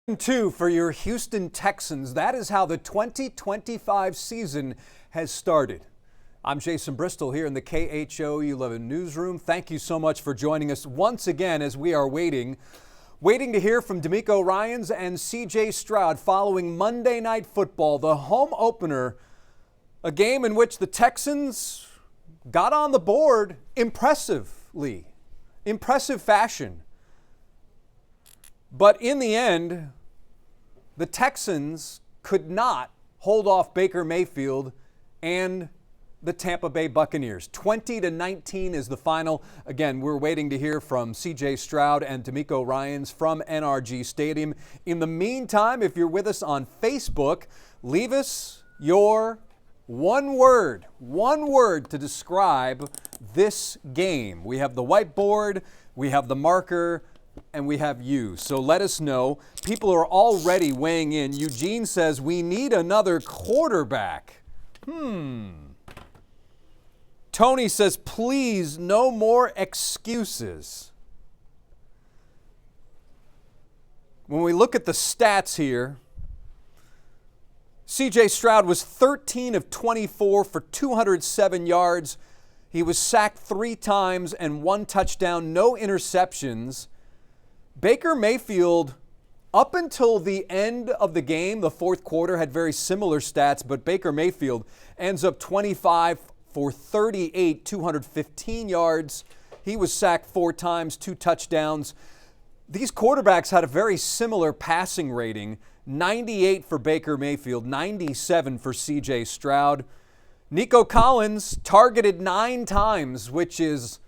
2 for your Houston Texans. That is how the 2025 season has started. I'm Jason Bristol here in the KHO 11 newsroom. Thank you so much for joining us once again as we are waiting to hear from DeMeco Ryans and CJ Stroud following Monday Night Football, the home opener, a game in which the Texans got on the board impressive fashion. But in the end, the Texans could not hold off Baker Mayfield and the Tampa Bay Buccaneers. 20-19 is the final. Again, we're waiting to hear from CJ Stroud and DeMeco Ryans from NRG Stadium. In the meantime, if you're with us on Facebook, leave us your one word to describe this game. We have the whiteboard, we have the marker, and we have you. So let us know. People are already weighing in. Eugene says we need another quarterback. Tony says, please, no more excuses. When we look at the stats here, CJ Stroud was 13 of 24 for 207 yards. He was sacked 3 times and 1 touchdown, no interceptions. Baker Mayfield, up until the end of the game, the fourth quarter, had very similar stats, but Baker Mayfield ends up 25 for 38, 215 yards. He was sacked 4 times, 2 touchdowns. These quarterbacks had a very similar passing rating, 98 for Baker Mayfield, 97 for CJ Stroud. Nico Collins targeted 9 times, which is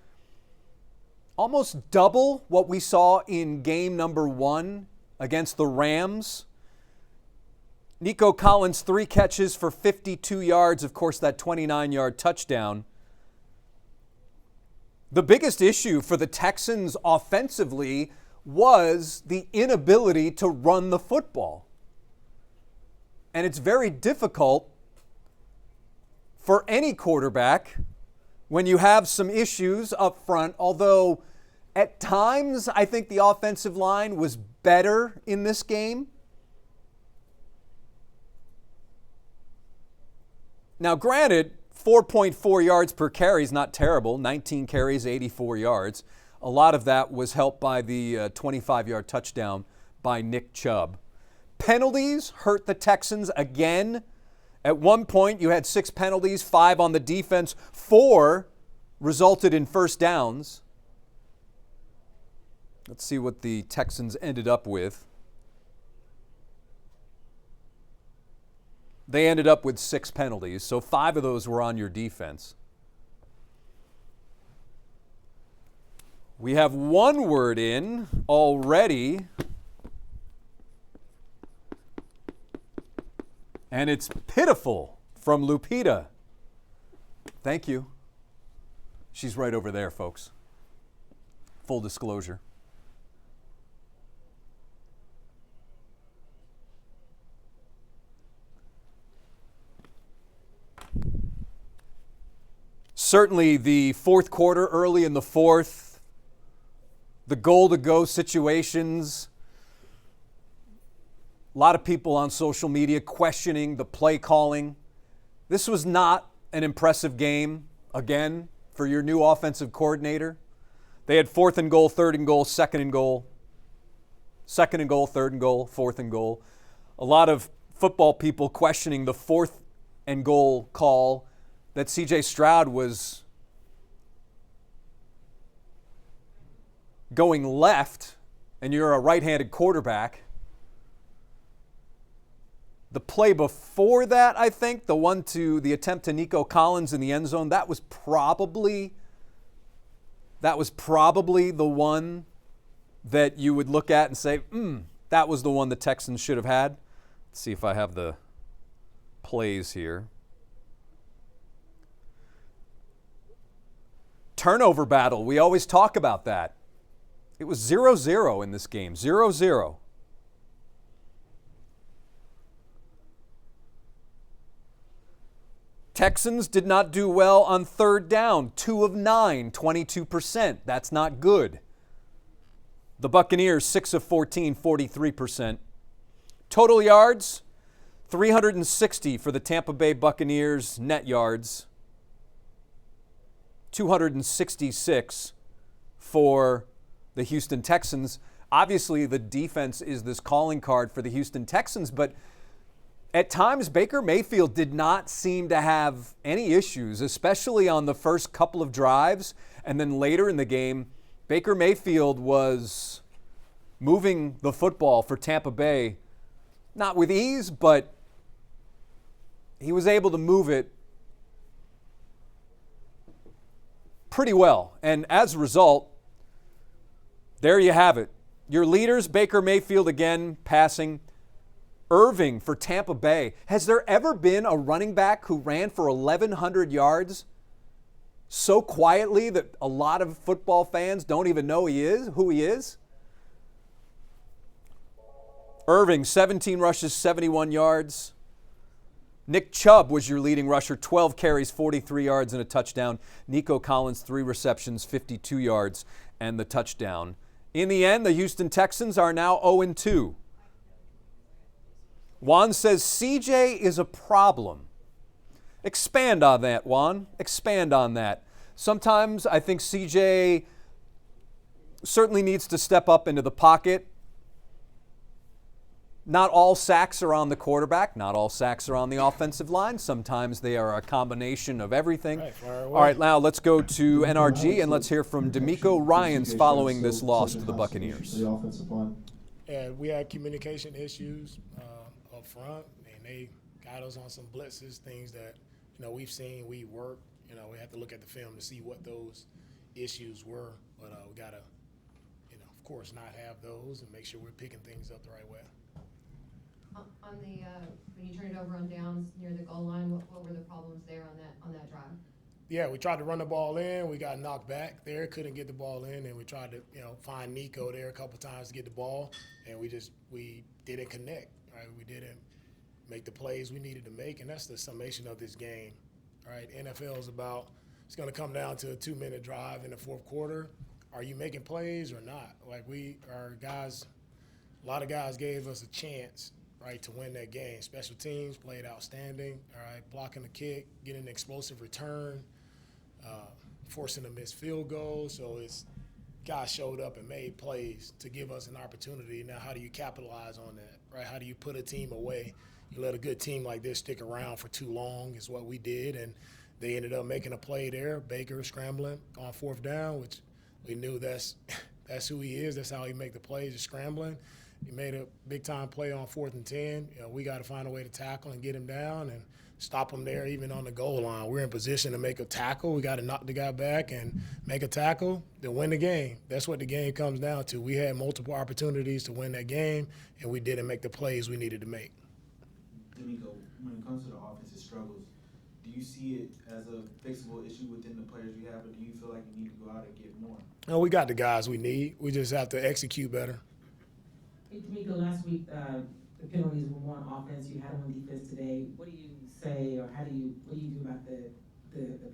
almost double what we saw in game number 1 against the Rams. Nico Collins, 3 catches for 52 yards. Of course, that 29-yard touchdown. The biggest issue for the Texans offensively was the inability to run the football. And it's very difficult for any quarterback when you have some issues up front, although at times I think the offensive line was better in this game. Now, granted, 4.4 yards per carry is not terrible. 19 carries, 84 yards. A lot of that was helped by the 25-yard touchdown by Nick Chubb. Penalties hurt the Texans again. At one point, you had 6 penalties, 5 on the defense, 4 resulted in first downs. Let's see what the Texans ended up with. They ended up with 6 penalties, so 5 of those were on your defense. We have one word in already, and it's pitiful from Lupita. Thank you. She's right over there, folks. Full disclosure. Certainly the fourth quarter, early in the fourth, the goal-to-go situations, a lot of people on social media questioning the play calling. This was not an impressive game, again, for your new offensive coordinator. They had 4th and goal, 3rd and goal, 2nd and goal, 2nd and goal, 3rd and goal, 4th and goal. A lot of football people questioning the 4th and goal call that CJ Stroud was going left and you're a right-handed quarterback. The play before that, I think, the attempt to Nico Collins in the end zone, that was probably the one that you would look at and say, that was the one the Texans should have had. Let's see if I have the plays here. Turnover battle, we always talk about that. It was 0-0 in this game, 0-0. Texans did not do well on 3rd down, 2 of 9, 22%. That's not good. The Buccaneers, 6 of 14, 43%. Total yards, 360 for the Tampa Bay Buccaneers. Net yards, 266 for the Houston Texans. Obviously, the defense is this calling card for the Houston Texans, but at times, Baker Mayfield did not seem to have any issues, especially on the first couple of drives. And then later in the game, Baker Mayfield was moving the football for Tampa Bay, not with ease, but he was able to move it pretty well. And as a result, there you have it. Your leaders, Baker Mayfield again passing. Irving for Tampa Bay. Has there ever been a running back who ran for 1,100 yards so quietly that a lot of football fans don't even know who he is? Irving, 17 rushes, 71 yards. Nick Chubb was your leading rusher, 12 carries, 43 yards and a touchdown. Nico Collins, 3 receptions, 52 yards and the touchdown. In the end, the Houston Texans are now 0-2. Juan says CJ is a problem. Expand on that, Juan. Expand on that. Sometimes I think CJ certainly needs to step up into the pocket. Not all sacks are on the quarterback. Not all sacks are on the offensive line. Sometimes they are a combination of everything. All right, now let's go to NRG and let's hear from DeMeco Ryans following this loss to the Buccaneers. Yeah, we had communication issues up front, and they got us on some blitzes, things that we've seen, we work. We have to look at the film to see what those issues were, but we gotta, of course, not have those and make sure we're picking things up the right way. On the when you turn it over on downs near the goal line, what were the problems there on that drive? Yeah, we tried to run the ball in. We got knocked back there, couldn't get the ball in, and we tried to find Nico there a couple times to get the ball, and we didn't connect. Right, we didn't make the plays we needed to make, and that's the summation of this game. Right, NFL is it's going to come down to a 2-minute drive in the fourth quarter. Are you making plays or not? Like our guys, a lot of guys gave us a chance, right, to win that game. Special teams played outstanding. All right, blocking the kick, getting an explosive return, forcing a missed field goal. So guys showed up and made plays to give us an opportunity. Now, how do you capitalize on that, right? How do you put a team away? You let a good team like this stick around for too long is what we did, and they ended up making a play there. Baker scrambling on fourth down, which we knew that's who he is. That's how he make the plays, is scrambling. He made a big-time play on 4th and 10. We got to find a way to tackle and get him down and stop him there even on the goal line. We're in position to make a tackle. We got to knock the guy back and make a tackle to win the game. That's what the game comes down to. We had multiple opportunities to win that game, and we didn't make the plays we needed to make. DeMeco, when it comes to the offensive struggles, do you see it as a fixable issue within the players you have, or do you feel like you need to go out and get more? No, we got the guys we need. We just have to execute better. Hey, DeMeco, last week the penalties were on offense. You had them on defense today. What do you say, or what do you do about the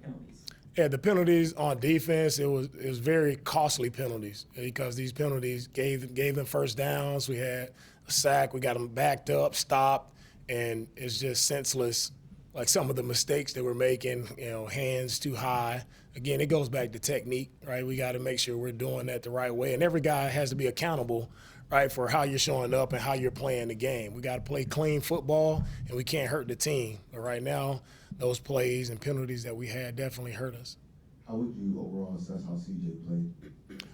penalties? Yeah, the penalties on defense, it was very costly penalties because these penalties gave them first downs. We had a sack. We got them backed up, stopped, and it's just senseless. Like some of the mistakes they were making, hands too high. Again, it goes back to technique, right? We got to make sure we're doing that the right way, and every guy has to be accountable, right, for how you're showing up and how you're playing the game. We got to play clean football, and we can't hurt the team. But right now, those plays and penalties that we had definitely hurt us. How would you overall assess how CJ played?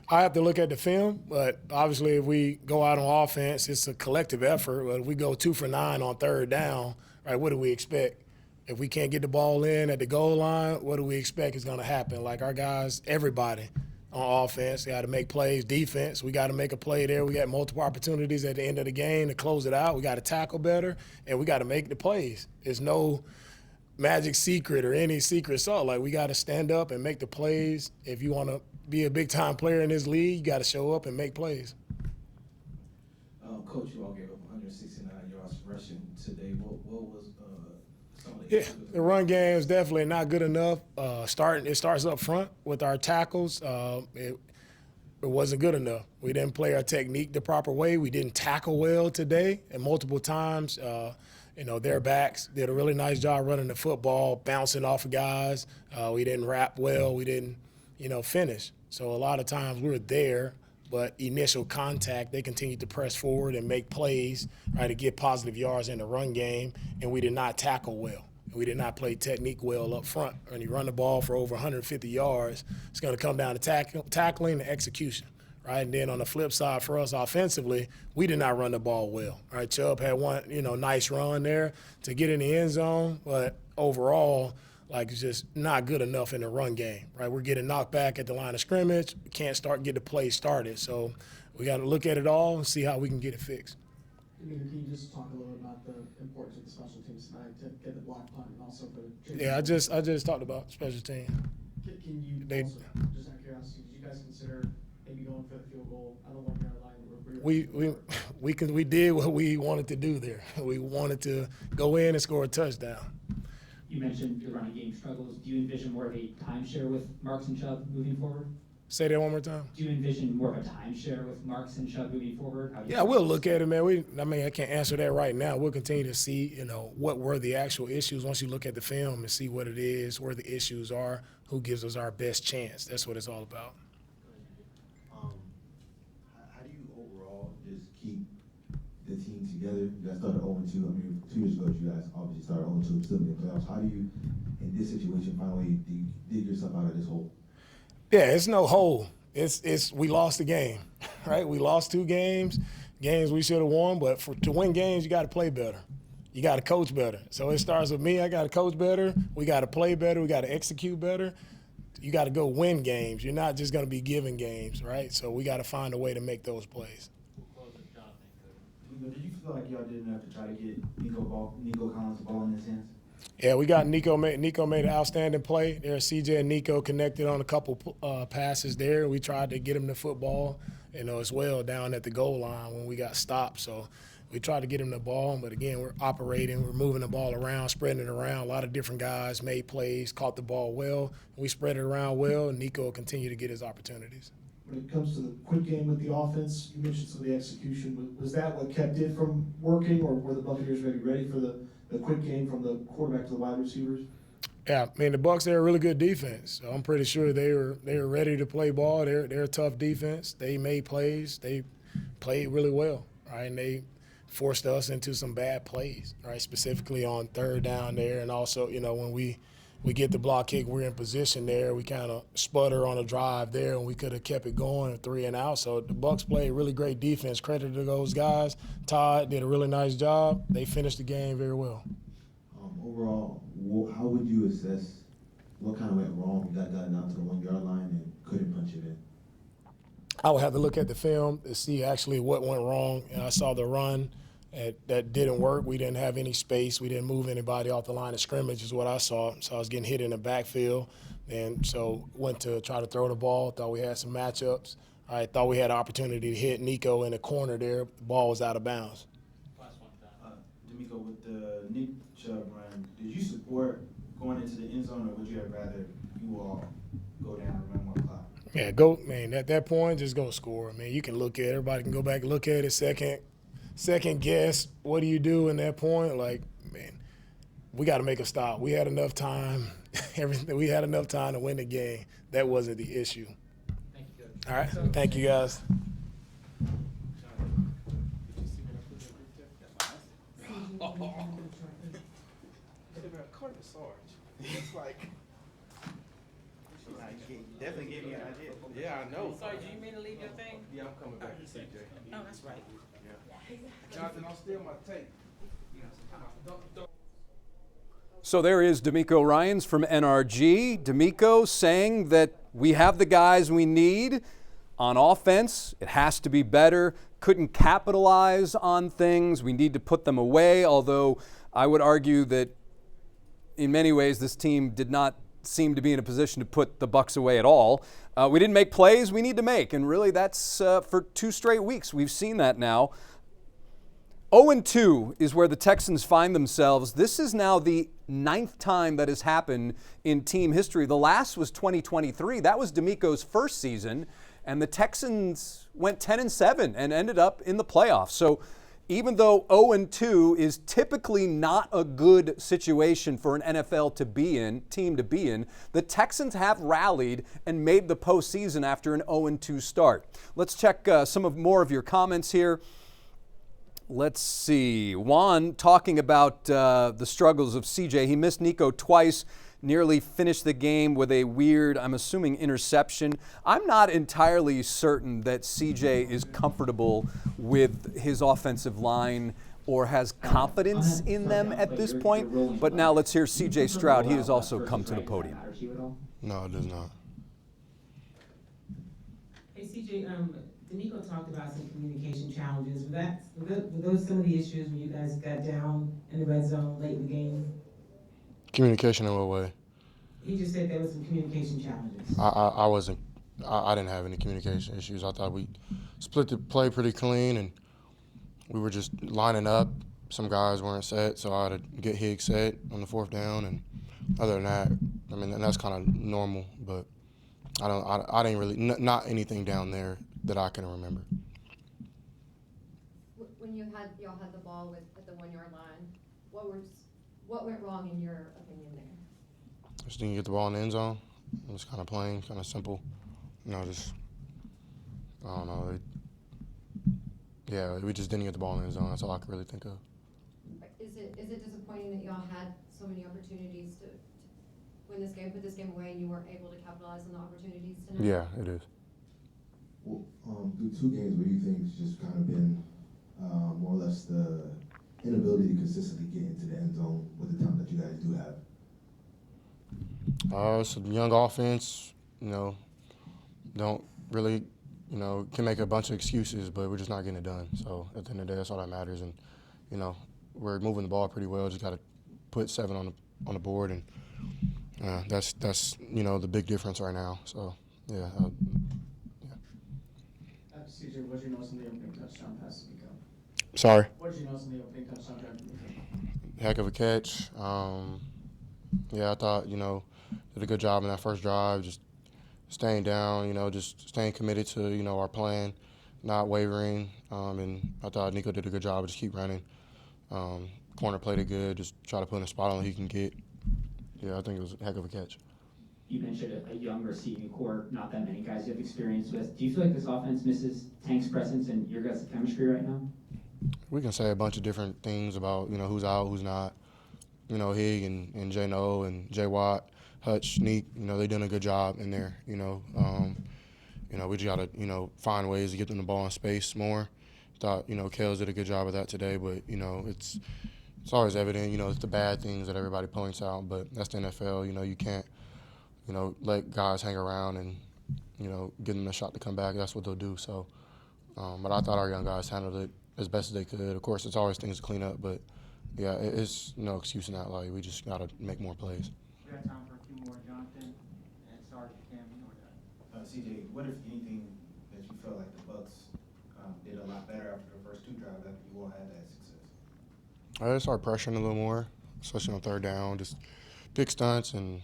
I have to look at the film, but obviously if we go out on offense, it's a collective effort. But if we go 2 for 9 on third down, right, what do we expect? If we can't get the ball in at the goal line, what do we expect is going to happen? Like our guys, everybody on offense, got to make plays. Defense, we got to make a play there. We got multiple opportunities at the end of the game to close it out. We got to tackle better, and we got to make the plays. There's no magic secret or any secret sauce. Like we got to stand up and make the plays. If you want to be a big-time player in this league, you got to show up and make plays. Coach, you all gave up 169 yards rushing today. What was some of Yeah, the run game is definitely not good enough. It starts up front with our tackles. it wasn't good enough. We didn't play our technique the proper way. We didn't tackle well today, and multiple times, their backs did a really nice job running the football, bouncing off of guys. We didn't wrap well. We didn't, finish. So a lot of times we were there, but initial contact, they continued to press forward and make plays, right, to get positive yards in the run game, and we did not tackle well. We did not play technique well up front. When you run the ball for over 150 yards, it's going to come down to tackling and execution, right? And then on the flip side for us offensively, we did not run the ball well, right? Chubb had one, nice run there to get in the end zone, but overall, it's just not good enough in the run game, right? We're getting knocked back at the line of scrimmage. We can't get the play started. So we got to look at it all and see how we can get it fixed. Can you just talk a little about the importance of the special teams tonight to get the block punt and also for the Yeah, I just talked about special teams. Can you also, just out of curiosity, did you guys consider maybe going for the field goal on the 1 yard line? We did what we wanted to do there. We wanted to go in and score a touchdown. You mentioned your running game struggles. Do you envision more of a timeshare with Marks and Chubb moving forward? Say that one more time. Do you envision more of a timeshare with Marks and Chubb moving forward? Yeah, we'll look at it, man. I can't answer that right now. We'll continue to see, what were the actual issues once you look at the film and see what it is, where the issues are, who gives us our best chance. That's what it's all about. How do you overall just keep the team together? You guys started 0-2. 2 years ago, you guys obviously started 0-2, still in the playoffs. How do you, in this situation, finally dig yourself out of this hole? Yeah, it's no hole. It's we lost the game, right? We lost 2 games we should have won, but to win games, you got to play better. You got to coach better. So it starts with me. I got to coach better. We got to play better. We got to execute better. You got to go win games. You're not just going to be giving games, right? So we got to find a way to make those plays. Did you feel like y'all did enough to try to get Nico Collins the ball in his hands? Yeah, we got Nico made an outstanding play there. CJ and Nico connected on a couple passes there. We tried to get him the football, as well down at the goal line when we got stopped. So we tried to get him the ball, but again, we're operating, we're moving the ball around, spreading it around. A lot of different guys made plays, caught the ball well. We spread it around well, and Nico will continue to get his opportunities. When it comes to the quick game with the offense, you mentioned some of the execution. Was that what kept it from working, or were the Buccaneers ready for the quick game from the quarterback to the wide receivers? Yeah, the Bucs, they're a really good defense. So I'm pretty sure they were ready to play ball. They're a tough defense. They made plays. They played really well, right? And they forced us into some bad plays, right? Specifically on third down there, and also, when we get the block kick, we're in position there. We kind of sputter on a drive there, and we could have kept it going 3 and out. So the Bucs played really great defense. Credit to those guys. Todd did a really nice job. They finished the game very well. Overall, how would you assess what kind of went wrong? You got gotten out to the 1 yard line and couldn't punch it in. I would have to look at the film to see actually what went wrong. And I saw the run that didn't work. We didn't have any space. We didn't move anybody off the line of scrimmage is what I saw. So I was getting hit in the backfield. And so went to try to throw the ball. Thought we had some matchups. I thought we had an opportunity to hit Nico in the corner there. The ball was out of bounds. Last one, John. DeMeco, with the Nick Chubb run, did you support going into the end zone, or would you have rather you all go down and run more clock? Yeah, go, man. At that point, just go score. You can look at it. Everybody can go back and look at it. Second guess. What do you do in that point? We got to make a stop. We had enough time. We had enough time to win the game. That wasn't the issue. Thank you, Coach. All right. Thank you, guys. It's like, definitely gave me an idea. Yeah, I know. Sorry, do you mean to leave your thing? Yeah, I'm coming back to CJ. Oh, that's right. Jonathan, I'll steal my tape. So there is DeMeco Ryans from NRG. DeMeco saying that we have the guys we need on offense. It has to be better. Couldn't capitalize on things. We need to put them away, although I would argue that in many ways this team did not seem to be in a position to put the Bucs away at all. We didn't make plays we need to make, and really that's for 2 straight weeks. We've seen that now. 0-2 is where the Texans find themselves. This is now the 9th time that has happened in team history. The last was 2023. That was DeMeco's first season, And the Texans went 10-7 and ended up in the playoffs. So even though 0-2 is typically not a good situation for an NFL team to be in, the Texans have rallied and made the postseason after an 0-2 start. Let's check more of your comments here. Let's see. Juan talking about the struggles of CJ. He missed Nico twice, nearly finished the game with a weird, I'm assuming, interception. I'm not entirely certain that CJ is comfortable with his offensive line or has confidence in them at this point. But now let's hear CJ Stroud. He has also come to the podium. No, it does not. Hey, CJ, DeMeco talked about some communication challenges. Were those some of the issues when you guys got down in the red zone late in the game? Communication in what way? He just said there was some communication challenges. I didn't have any communication issues. I thought we split the play pretty clean, and we were just lining up. Some guys weren't set, so I had to get Higgs set on the fourth down. And other than that, I mean, and that's kind of normal. But I didn't really not anything down there that I can remember. When y'all had the ball at the 1 yard line, what went wrong in your opinion there? Just didn't get the ball in the end zone. It was kind of plain, kind of simple. I don't know. We just didn't get the ball in the end zone. That's all I could really think of. Is it disappointing that y'all had so many opportunities to win this game, put this game away, and you weren't able to capitalize on the opportunities tonight? Yeah, it is. Well, through 2 games, what do you think has just kind of been more or less the inability to consistently get into the end zone with the talent that you guys do have? It's a young offense, don't really, can make a bunch of excuses, but we're just not getting it done. So at the end of the day, that's all that matters. And, we're moving the ball pretty well. Just got to put 7 on the board, and that's the big difference right now. So, yeah. CJ, what did you notice on the opening touchdown pass to DeMeco? Sorry? What did you notice on the opening touchdown pass to DeMeco? Heck of a catch. I thought, did a good job in that first drive, just staying down, just staying committed to, our plan, not wavering. And I thought Nico did a good job, just keep running. Corner played it good, just try to put in a spot on he can get. Yeah, I think it was a heck of a catch. You mentioned a young receiving core, not that many guys you have experience with. Do you feel like this offense misses Tank's presence and your guys' chemistry right now? We can say a bunch of different things about, who's out, who's not. Hig and J. No and J. Watt, Hutch, Neek, they're doing a good job in there, we just got to, find ways to get them the ball in space more. Thought, Kales did a good job of that today, but, it's always evident, it's the bad things that everybody points out, but that's the NFL, you can't, let guys hang around and, give them a shot to come back. That's what they'll do. So, but I thought our young guys handled it as best as they could. Of course, it's always things to clean up, but, yeah, it's no excuse in that. Like, we just got to make more plays. We got time for a few more. Jonathan and Sergeant Cam, CJ, what if anything that you felt like the Bucs did a lot better after the first 2 drives after you all had that success? I just started pressuring a little more, especially on third down. Just big stunts and,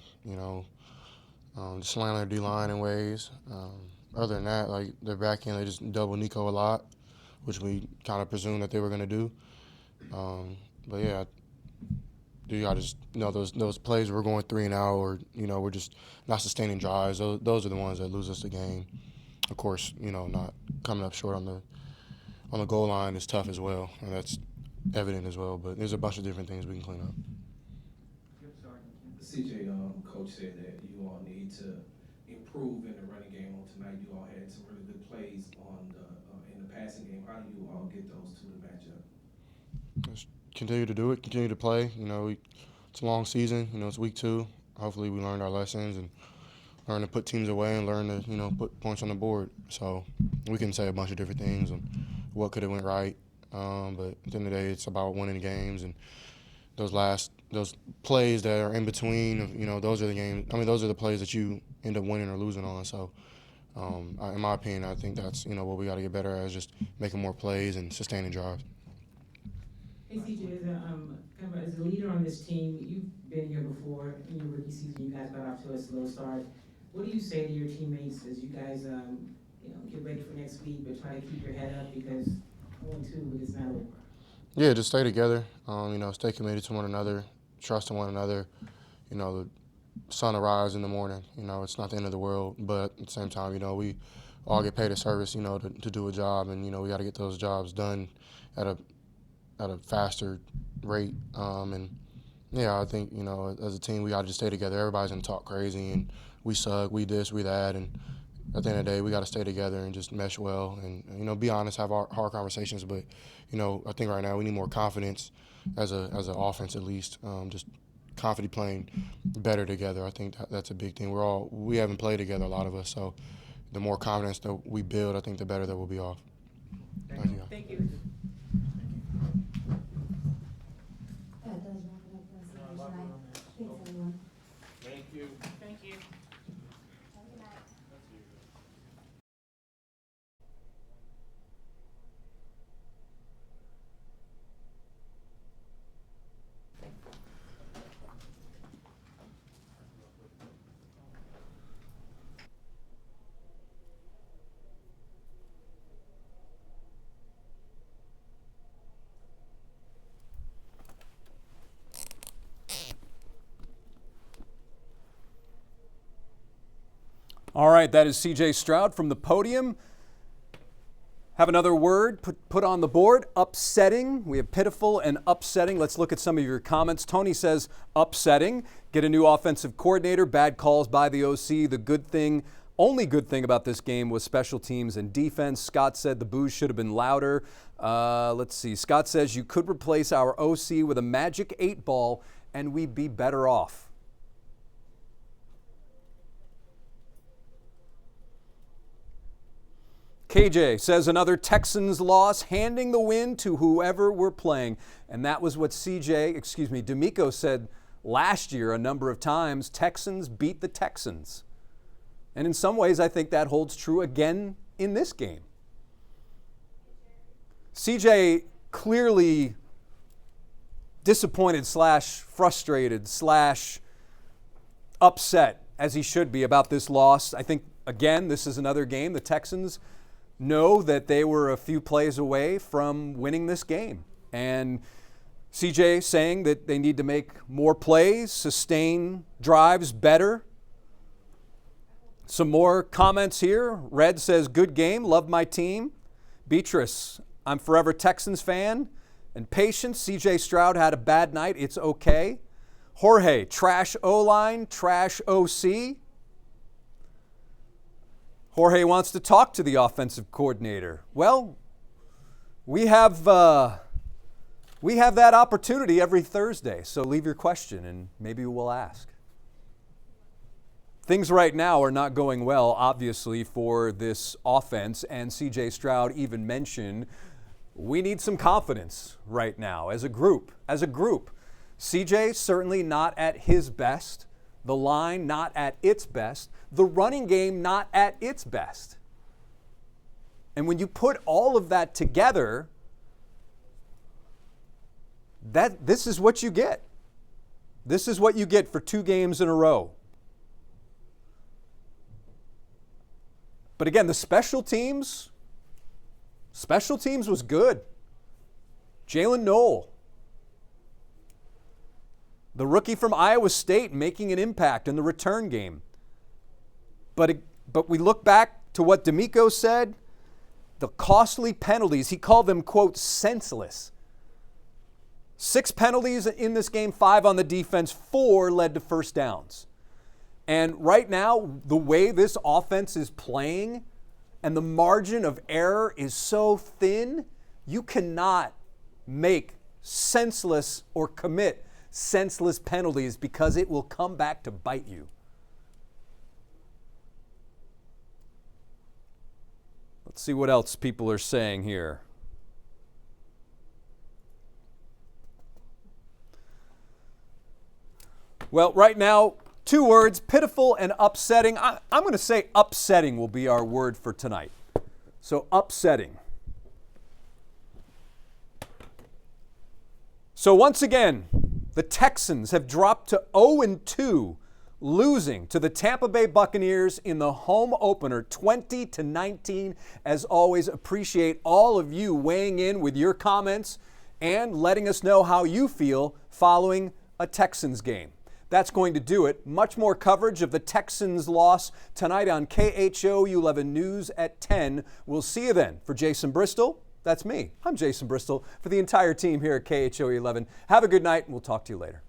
just slaying their D-line in ways. Other than that, like, their back end, they just double Nico a lot, which we kind of presumed that they were going to do. But, yeah, you got to just those plays where we're going 3 and out or, we're just not sustaining drives. Those are the ones that lose us the game. Of course, not coming up short on the goal line is tough as well, and that's evident as well. But there's a bunch of different things we can clean up. CJ, coach said that you all need to improve in the running game on tonight. You all had some really good plays in the passing game. How do you all get those 2 to match up? Just continue to do it, continue to play. It's a long season. It's week 2. Hopefully we learned our lessons and learn to put teams away and learn to, put points on the board. So we can say a bunch of different things and what could have went right. But at the end of the day, it's about winning games, and those plays that are in between, those are the games. I mean, those are the plays that you end up winning or losing on. So, in my opinion, I think that's what we got to get better at, is just making more plays and sustaining drives. Hey, CJ, as a leader on this team, you've been here before. In your rookie season, you guys got off to a slow start. What do you say to your teammates as you guys get ready for next week, but try to keep your head up because 0-2, but it's not over. Yeah, just stay together. Stay committed to one another, trust in one another. The sun will rise in the morning. It's not the end of the world, but at the same time, we all get paid a service, to do a job, and we got to get those jobs done at a faster rate. I think as a team, we got to just stay together. Everybody's gonna talk crazy, and we suck, we this, we that, and at the end of the day, we got to stay together and just mesh well, and be honest, have hard conversations. But I think right now we need more confidence as an offense, at least, just confidently playing better together. I think that's a big thing. We haven't played together, a lot of us, so the more confidence that we build, I think the better that we'll be off. Thank you. Thank you. That does wrap it up for us tonight. Thanks, everyone. Thank you. Thank you. All right, that is C.J. Stroud from the podium. Have another word put on the board. Upsetting. We have pitiful and upsetting. Let's look at some of your comments. Tony says upsetting. Get a new offensive coordinator. Bad calls by the OC. Only good thing about this game was special teams and defense. Scott said the boos should have been louder. Let's see. Scott says you could replace our OC with a magic 8-ball and we'd be better off. KJ says another Texans loss, handing the win to whoever we're playing. And that was what DeMeco said last year a number of times. Texans beat the Texans. And in some ways, I think that holds true again in this game. CJ clearly disappointed / frustrated / upset, as he should be, about this loss. I think, again, this is another game. The Texans know that they were a few plays away from winning this game. And CJ saying that they need to make more plays, sustain drives better. Some more comments here. Red says, good game, love my team. Beatrice, I'm forever Texans fan. And Patience, CJ Stroud had a bad night, it's okay. Jorge, trash O-line, trash OC. Jorge wants to talk to the offensive coordinator. Well, we have that opportunity every Thursday, so leave your question and maybe we'll ask. Things right now are not going well, obviously, for this offense, and C.J. Stroud even mentioned we need some confidence right now as a group. C.J. certainly not at his best. The line not at its best. The running game not at its best. And when you put all of that together, this is what you get. This is what you get for 2 games in a row. But again, the special teams was good. Jalen Noel, the rookie from Iowa State, making an impact in the return game. But we look back to what DeMeco said, the costly penalties. He called them, quote, senseless. 6 penalties in this game, 5 on the defense, 4 led to first downs. And right now, the way this offense is playing and the margin of error is so thin, you cannot make senseless or commit senseless penalties because it will come back to bite you. Let's see what else people are saying here. Well, right now, 2 words, pitiful and upsetting. I'm going to say upsetting will be our word for tonight. So upsetting. So once again, the Texans have dropped to 0-2 losing to the Tampa Bay Buccaneers in the home opener 20-19. As always, appreciate all of you weighing in with your comments and letting us know how you feel following a Texans game. That's going to do it. Much more coverage of the Texans' loss tonight on KHO 11 News at 10. We'll see you then. For Jason Bristol, that's me. I'm Jason Bristol. For the entire team here at KHO 11, have a good night, and we'll talk to you later.